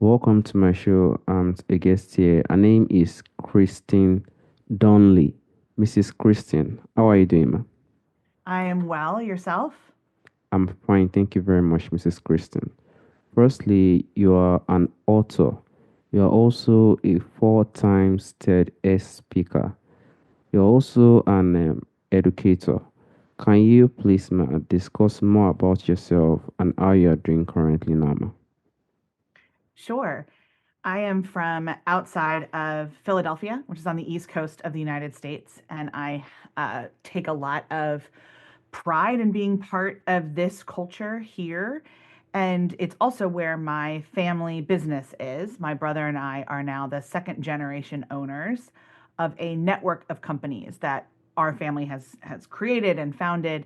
Welcome to my show. A guest here. Her name is Kristen Donnelly. Mrs. Kristen, how are you doing, ma? I am well. Yourself? I'm fine. Thank you very much, Mrs. Kristen. Firstly, you are an author. You are also a four times TEDx speaker. You're also an educator. Can you please, ma, discuss more about yourself and how you are doing currently now, ma? Sure. I am from outside of Philadelphia, which is on the East Coast of the United States, and I take a lot of pride in being part of this culture here. And it's also where my family business is. My brother and I are now the second generation owners of a network of companies that our family has created and founded.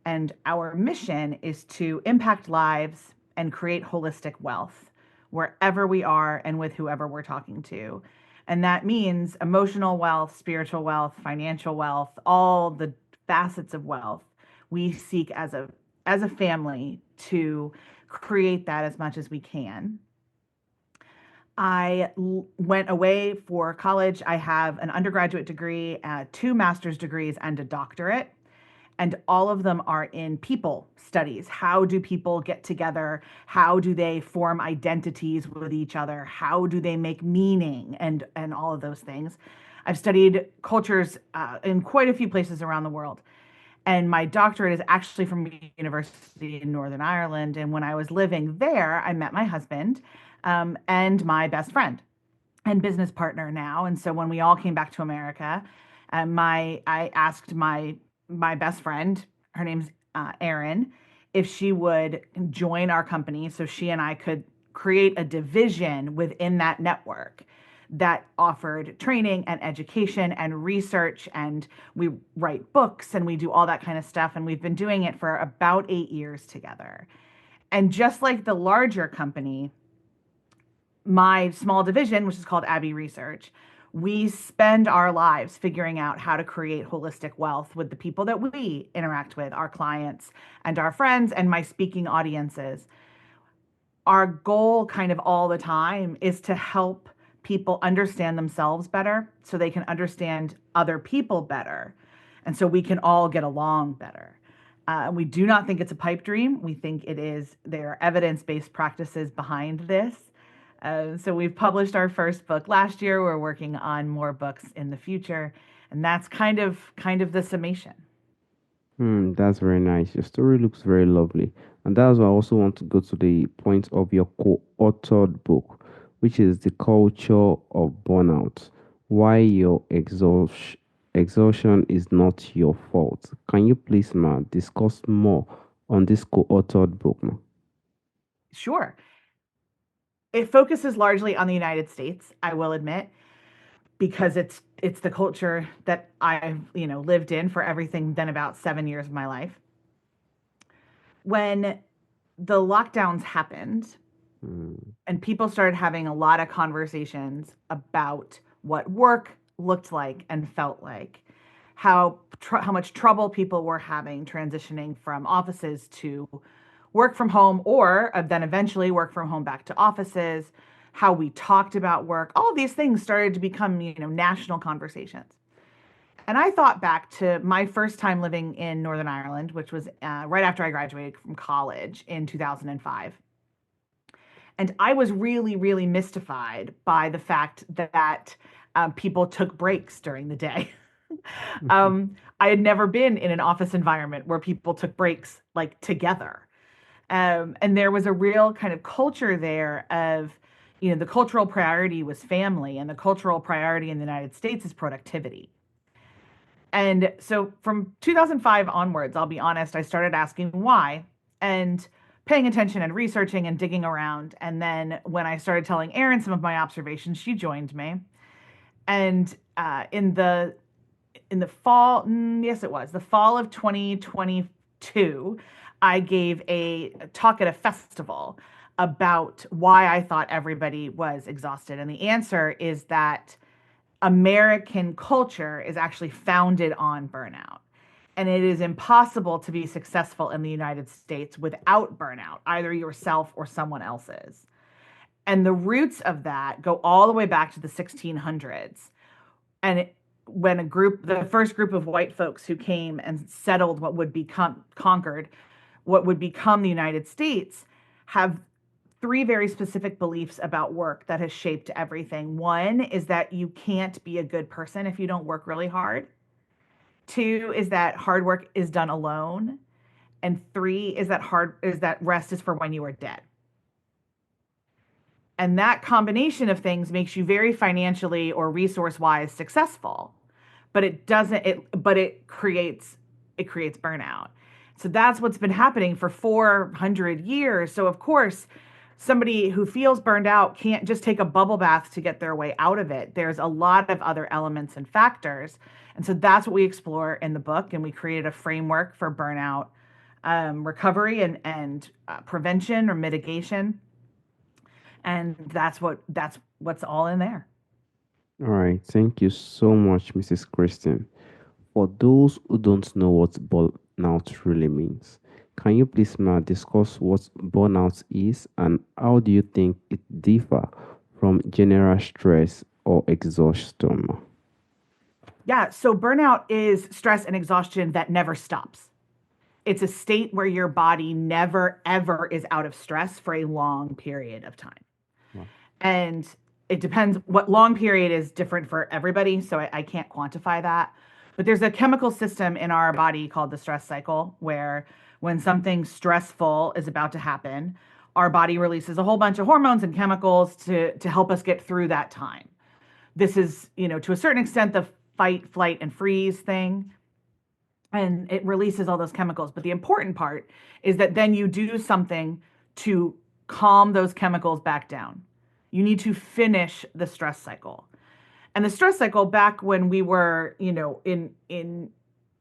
And our mission is to impact lives and create holistic wealth wherever we are and with whoever we're talking to. And that means emotional wealth, spiritual wealth, financial wealth, all the facets of wealth. We seek as a family to create that as much as we can. Went away for college. I have an undergraduate degree, two master's degrees, and a doctorate, and all of them are in people studies. How do people get together? How do they form identities with each other? How do they make meaning? And all of those things. I've studied cultures in quite a few places around the world. And my doctorate is actually from a university in Northern Ireland. And when I was living there, I met my husband and my best friend and business partner now. And so when we all came back to America, I asked my best friend, her name's Erin, if she would join our company so she and I could create a division within that network that offered training and education and research, and we write books and we do all that kind of stuff, and we've been doing it for about 8 years together. And just like the larger company, my small division, which is called Abbey Research, we spend our lives figuring out how to create holistic wealth with the people that we interact with, our clients and our friends and my speaking audiences. Our goal, kind of all the time, is to help people understand themselves better so they can understand other people better. And so we can all get along better. We do not think it's a pipe dream. We think it is, there are evidence based practices behind this. So we've published our first book last year. We're working on more books in the future, and that's kind of the summation. That's very nice. Your story looks very lovely. And that's why I also want to go to the point of your co-authored book, which is The Culture of Burnout. Why your exhaustion is not your fault. Can you please, ma, discuss more on this co-authored book, ma? Sure. It focuses largely on the United States, I will admit, because it's the culture that I've, lived in for everything than about 7 years of my life. When the lockdowns happened Hmm. and people started having a lot of conversations about what work looked like and felt like, how much trouble people were having transitioning from offices to work from home, or then eventually work from home back to offices, how we talked about work, all these things started to become, national conversations. And I thought back to my first time living in Northern Ireland, which was right after I graduated from college in 2005. And I was really, really mystified by the fact that people took breaks during the day. I had never been in an office environment where people took breaks like together. And there was a real kind of culture there of, the cultural priority was family, and the cultural priority in the United States is productivity. And so from 2005 onwards, I'll be honest, I started asking why and paying attention and researching and digging around. And then when I started telling Erin some of my observations, she joined me. And in the fall, yes, it was the fall of 2022, I gave a talk at a festival about why I thought everybody was exhausted. And the answer is that American culture is actually founded on burnout. And it is impossible to be successful in the United States without burnout, either yourself or someone else's. And the roots of that go all the way back to the 1600s. And when the first group of white folks who came and settled what would become conquered, what would become the United States, have three very specific beliefs about work that has shaped everything. One is that you can't be a good person if you don't work really hard. Two is that hard work is done alone. And three is that rest is for when you are dead. And that combination of things makes you very financially or resource wise successful, but it doesn't it but it creates burnout. So that's what's been happening for 400 years. So of course, somebody who feels burned out can't just take a bubble bath to get their way out of it. There's a lot of other elements and factors. And so that's what we explore in the book. And we created a framework for burnout recovery and prevention or mitigation. And that's what's all in there. All right, thank you so much, Mrs. Kristen. For those who don't know what burnout really means, can you please now discuss what burnout is and how do you think it differ from general stress or exhaustion? Yeah. So burnout is stress and exhaustion that never stops. It's a state where your body never, ever is out of stress for a long period of time. Wow. And it depends what long period is different for everybody. So I can't quantify that. But there's a chemical system in our body called the stress cycle where when something stressful is about to happen, our body releases a whole bunch of hormones and chemicals to help us get through that time. This is, to a certain extent, the fight, flight, and freeze thing. And it releases all those chemicals. But the important part is that then you do something to calm those chemicals back down. You need to finish the stress cycle. And the stress cycle back when we were, in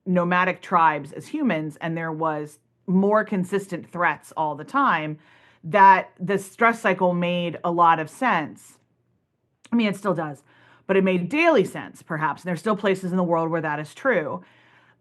nomadic tribes as humans and there was more consistent threats all the time, that the stress cycle made a lot of sense. I mean, it still does, but it made daily sense perhaps. And there's still places in the world where that is true.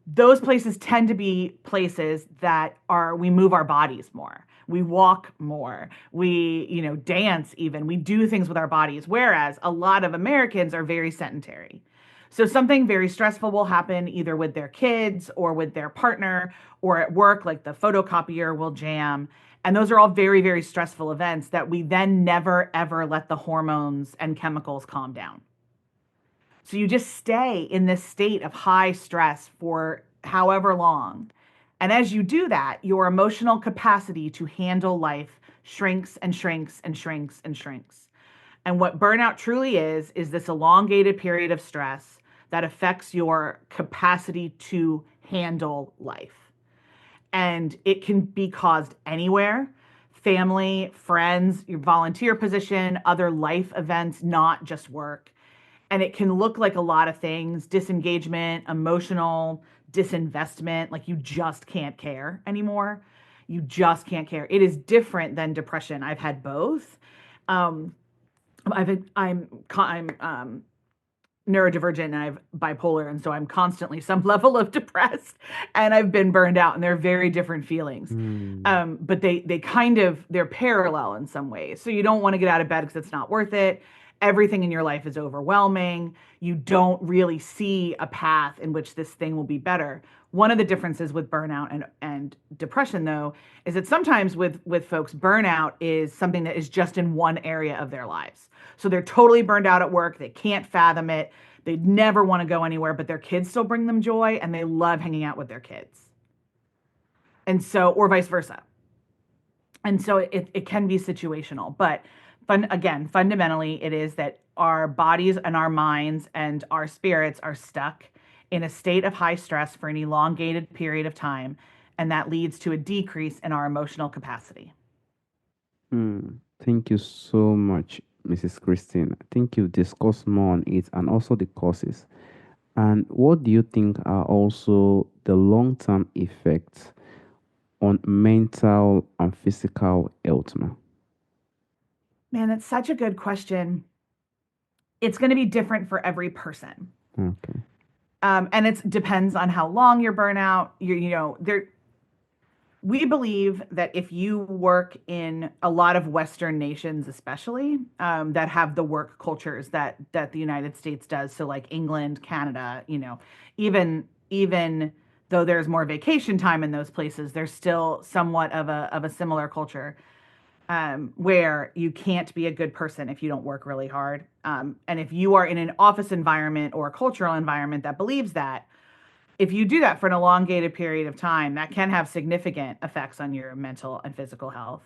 Those places tend to be places that are we move our bodies more, we walk more, we dance, even we do things with our bodies, whereas a lot of Americans are very sedentary. So something very stressful will happen either with their kids or with their partner or at work, like the photocopier will jam. And those are all very, very stressful events that we then never ever let the hormones and chemicals calm down. So you just stay in this state of high stress for however long. And as you do that, your emotional capacity to handle life shrinks and shrinks and shrinks and shrinks. And what burnout truly is this elongated period of stress that affects your capacity to handle life. And it can be caused anywhere: family, friends, your volunteer position, other life events, not just work. And it can look like a lot of things: disengagement, emotional disinvestment, like you just can't care anymore. You just can't care. It is different than depression. I've had both. Um, I'm neurodivergent and I've bipolar, and so I'm constantly some level of depressed, and I've been burned out, and they're very different feelings. Hmm. But they kind of they're parallel in some ways. So you don't want to get out of bed because it's not worth it. Everything in your life is overwhelming. You don't really see a path in which this thing will be better. One of the differences with burnout and depression, though, is that sometimes with folks, burnout is something that is just in one area of their lives. So they're totally burned out at work. They can't fathom it. They never want to go anywhere, but their kids still bring them joy and they love hanging out with their kids. And so, or vice versa. And so it can be situational, but again, fundamentally, it is that our bodies and our minds and our spirits are stuck in a state of high stress for an elongated period of time. And that leads to a decrease in our emotional capacity. Hmm. Thank you so much, Mrs. Christine. I think you've discussed more on it and also the causes. And what do you think are also the long-term effects on mental and physical health, ma'am? Man, that's such a good question. It's going to be different for every person. Okay. And it depends on how long you're burnout. There We believe that if you work in a lot of Western nations, especially that have the work cultures that the United States does, so like England, Canada, even though there's more vacation time in those places, there's still somewhat of a similar culture where you can't be a good person if you don't work really hard. And if you are in an office environment or a cultural environment that believes that, if you do that for an elongated period of time, that can have significant effects on your mental and physical health.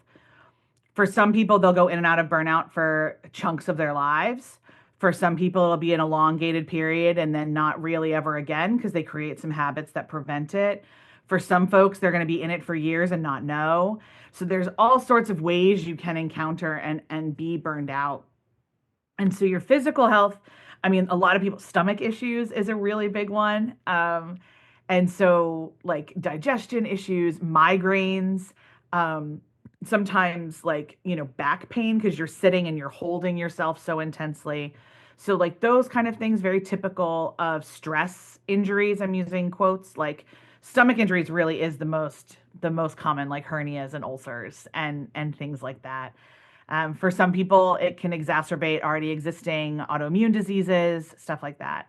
For some people, they'll go in and out of burnout for chunks of their lives. For some people, it'll be an elongated period and then not really ever again because they create some habits that prevent it. For some folks, they're going to be in it for years and not know. So there's all sorts of ways you can encounter and be burned out. And so your physical health, I mean, a lot of people's stomach issues is a really big one. And so like digestion issues, migraines, sometimes like, back pain because you're sitting and you're holding yourself so intensely. So like those kind of things, very typical of stress injuries. I'm using quotes like stomach injuries really is the most common, like hernias and ulcers and things like that. For some people, it can exacerbate already existing autoimmune diseases, stuff like that.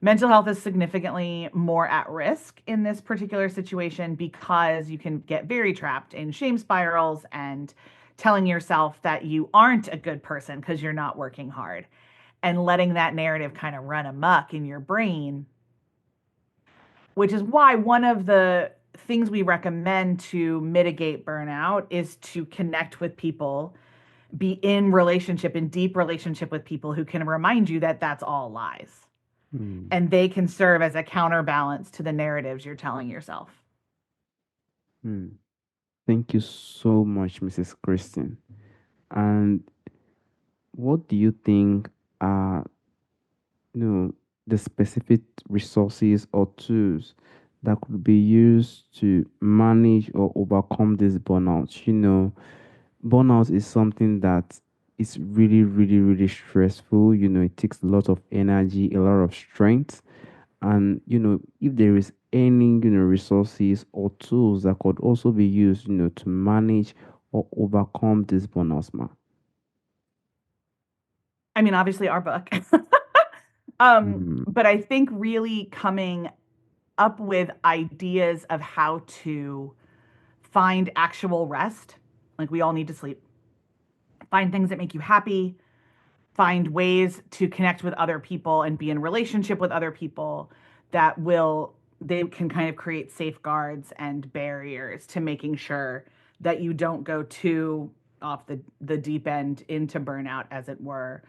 Mental health is significantly more at risk in this particular situation because you can get very trapped in shame spirals and telling yourself that you aren't a good person because you're not working hard and letting that narrative kind of run amok in your brain, which is why one of the things we recommend to mitigate burnout is to connect with people, be in relationship, in deep relationship with people who can remind you that that's all lies Hmm. and they can serve as a counterbalance to the narratives you're telling yourself. Hmm. Thank you so much, Mrs. Kristen. And what do you think are, you know, the specific resources or tools that could be used to manage or overcome this burnout? Burnout is something that is really, really, really stressful. It takes a lot of energy, a lot of strength. And, if there is any, resources or tools that could also be used, to manage or overcome this burnout, ma. I mean, obviously, our book. Mm, But I think really coming up with ideas of how to find actual rest. Like, we all need to sleep. Find things that make you happy, find ways to connect with other people and be in relationship with other people that will they can kind of create safeguards and barriers to making sure that you don't go too off the deep end into burnout, as it were.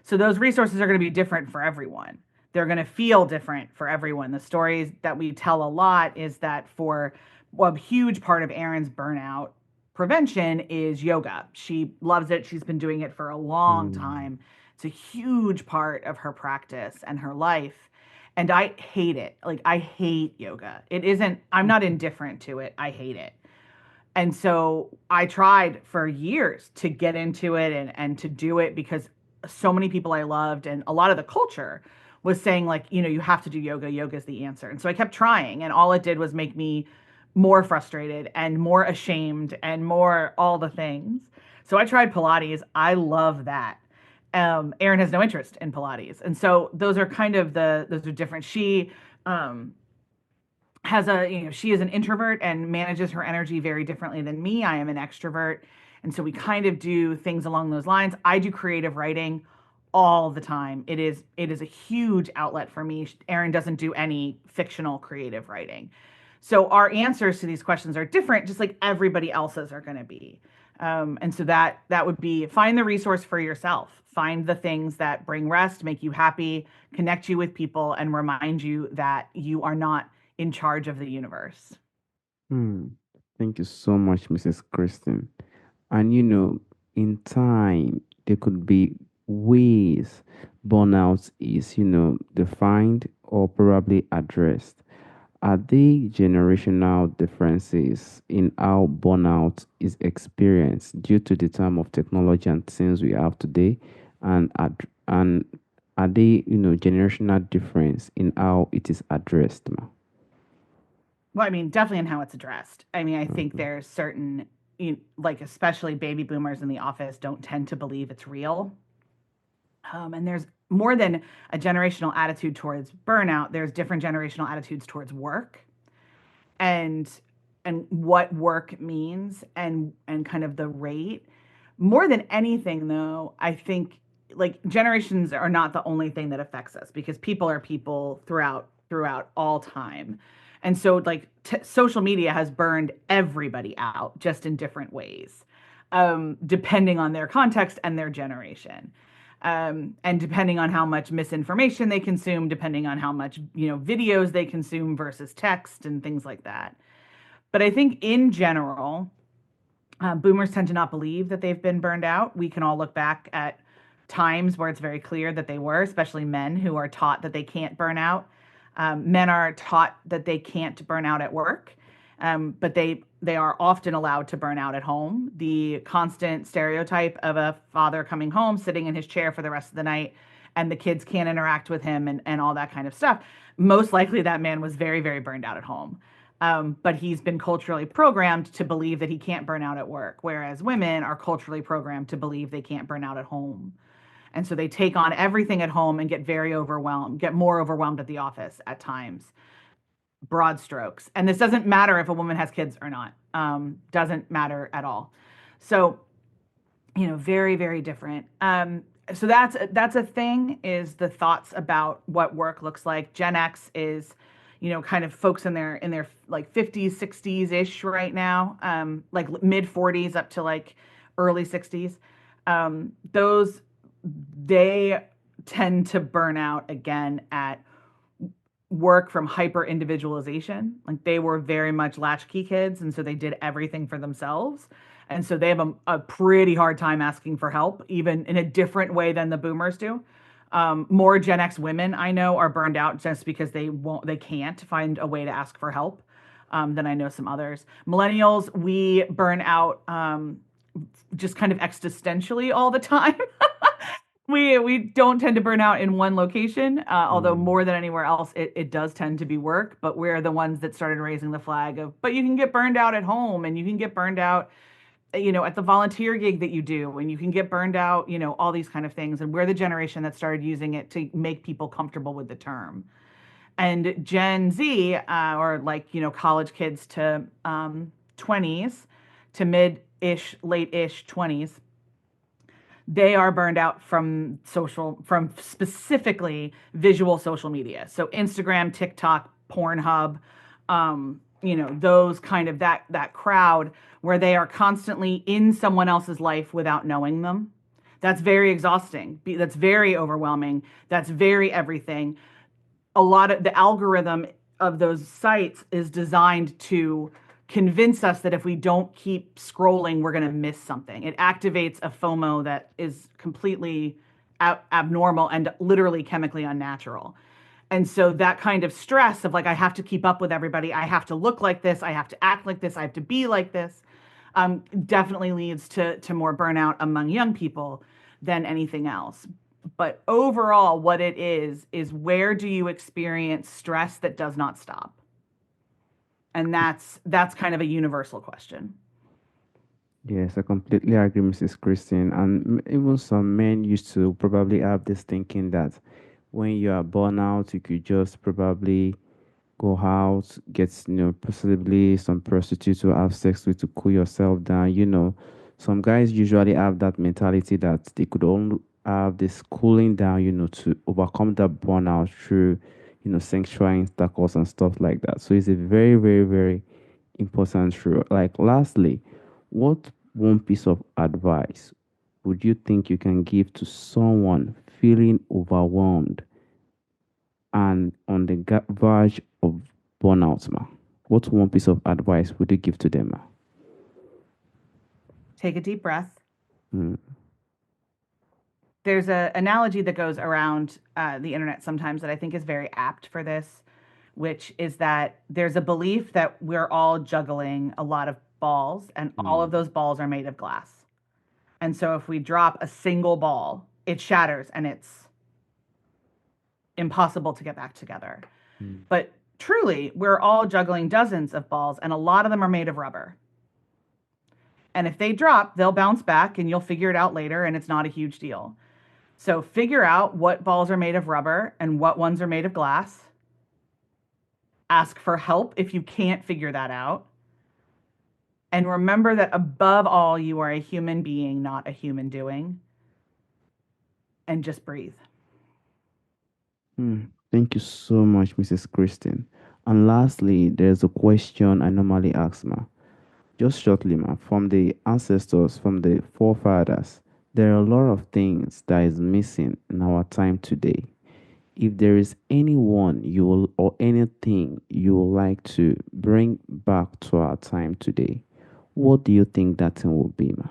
So those resources are going to be different for everyone. They're going to feel different for everyone. The stories that we tell a lot is that for a huge part of Erin's burnout prevention is yoga. She loves it. She's been doing it for a long mm, time. It's a huge part of her practice and her life. And I hate it. Like, I hate yoga. It isn't, I'm not indifferent to it. I hate it. And so I tried for years to get into it and to do it because so many people I loved and a lot of the culture was saying, like, you have to do yoga. Yoga is the answer. And so I kept trying, and all it did was make me more frustrated and more ashamed and more all the things. So I tried Pilates. I love that. Erin has no interest in Pilates. And so those are different. Um, she is an introvert and manages her energy very differently than me. I am an extrovert. And so we kind of do things along those lines. I do creative writing all the time. It is a huge outlet for me. Erin doesn't do any fictional creative writing. So our answers to these questions are different, just like everybody else's are going to be. And so that would be find the resource for yourself. Find the things that bring rest, make you happy, connect you with people, and remind you that you are not in charge of the universe. mm. Thank you so much, Mrs. Kristen. And in time, there could be ways burnout is, defined or probably addressed. Are there generational differences in how burnout is experienced due to the time of technology and things we have today? And are there, generational difference in how it is addressed, ma? Well, I mean, definitely in how it's addressed. I mean, I think Okay. there's certain, like especially baby boomers in the office don't tend to believe it's real. And there's more than a generational attitude towards burnout. There's different generational attitudes towards work and what work means and kind of the rate. More than anything, though, I think like generations are not the only thing that affects us because people are people throughout all time. And so like social media has burned everybody out just in different ways, depending on their context and their generation. And depending on how much misinformation they consume, depending on how much videos they consume versus text and things like that. But I think in general, boomers tend to not believe that they've been burned out. We can all look back at times where it's very clear that they were, especially men who are taught that they can't burn out. Men are taught that they can't burn out at work, but they are often allowed to burn out at home. The constant stereotype of a father coming home, sitting in his chair for the rest of the night, and the kids can't interact with him and all that kind of stuff. Most likely, that man was very, very burned out at home. But he's been culturally programmed to believe that he can't burn out at work, whereas women are culturally programmed to believe they can't burn out at home. And so they take on everything at home and get very overwhelmed, get more overwhelmed at the office at times. Broad strokes. And this doesn't matter if a woman has kids or not, doesn't matter at all. So, very, very different. So that's a thing is the thoughts about what work looks like. Gen X is, kind of folks in their like 50s, 60s ish right now, like mid 40s up to like early 60s. Those they tend to burn out again at work from hyper individualization. Like they were very much latchkey kids, and so they did everything for themselves. And so they have a pretty hard time asking for help, even in a different way than the boomers do. More Gen X women I know are burned out just because they can't find a way to ask for help. Than I know some others. Millennials, we burn out just kind of existentially all the time. We don't tend to burn out in one location, although Mm. more than anywhere else, it does tend to be work. But we're the ones that started raising the flag of, but you can get burned out at home, and you can get burned out, at the volunteer gig that you do, and you can get burned out, all these kind of things. And we're the generation that started using it to make people comfortable with the term. And Gen Z, or like college kids to 20s to mid-ish, late-ish 20s, they are burned out from specifically visual social media. So Instagram, TikTok, Pornhub, those kind of that crowd where they are constantly in someone else's life without knowing them. That's very exhausting. That's very overwhelming. That's very everything. A lot of the algorithm of those sites is designed to convince us that if we don't keep scrolling, we're going to miss something. It activates a FOMO that is completely abnormal and literally chemically unnatural. And so that kind of stress of like, I have to keep up with everybody, I have to look like this, I have to act like this, I have to be like this, definitely leads to more burnout among young people than anything else. But overall, what it is where do you experience stress that does not stop? And that's kind of a universal question. Yes, I completely agree, Mrs. Christine. And even some men used to probably have this thinking that when you are burnout, you could just probably go out, get, possibly some prostitute to have sex with to cool yourself down. Some guys usually have that mentality that they could only have this cooling down, to overcome that burnout through, sexual intercourse and stuff like that. So it's a very, very, very important rule. Like, lastly, what one piece of advice would you think you can give to someone feeling overwhelmed and on the verge of burnout, ma? What one piece of advice would you give to them, ma? Take a deep breath. Mm. There's a analogy that goes around the internet sometimes that I think is very apt for this, which is that there's a belief that we're all juggling a lot of balls, and all of Mm. those balls are made of glass. And so if we drop a single ball, it shatters and it's impossible to get back together. Mm. But Truly, we're all juggling dozens of balls, and a lot of them are made of rubber. And if they drop, they'll bounce back and you'll figure it out later, and it's not a huge deal. So figure out what balls are made of rubber and what ones are made of glass. Ask for help if you can't figure that out. And remember that above all, you are a human being, not a human doing. And just breathe. Thank you so much, Mrs. Kristen. And lastly, there's a question I normally ask, ma. Just shortly, ma, from the ancestors, from the forefathers, there are a lot of things that is missing in our time today. If there is anyone you will or anything you would like to bring back to our time today, what do you think that thing will be, ma?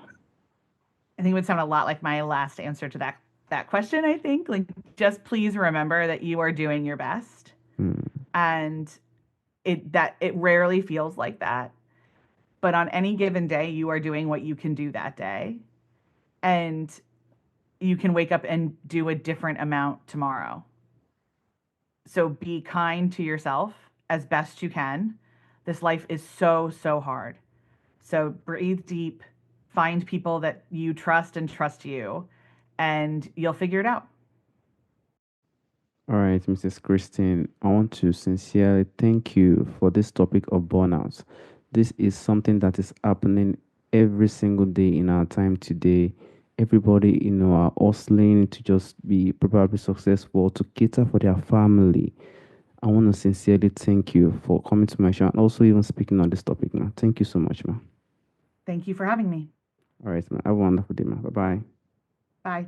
I think it would sound a lot like my last answer to that question, I think. Like, just please remember that you are doing your best. Hmm. And it rarely feels like that. But on any given day, you are doing what you can do that day. And you can wake up and do a different amount tomorrow. So be kind to yourself as best you can. This life is so, so hard. So breathe deep, find people that you trust and trust you, and you'll figure it out. All right, Mrs. Christine, I want to sincerely thank you for this topic of burnout. This is something that is happening every single day in our time today. Everybody, are hustling to just be probably successful, to cater for their family. I want to sincerely thank you for coming to my show and also even speaking on this topic, man. Thank you so much, man. Thank you for having me. All right, man. Have a wonderful day, man. Bye bye. Bye.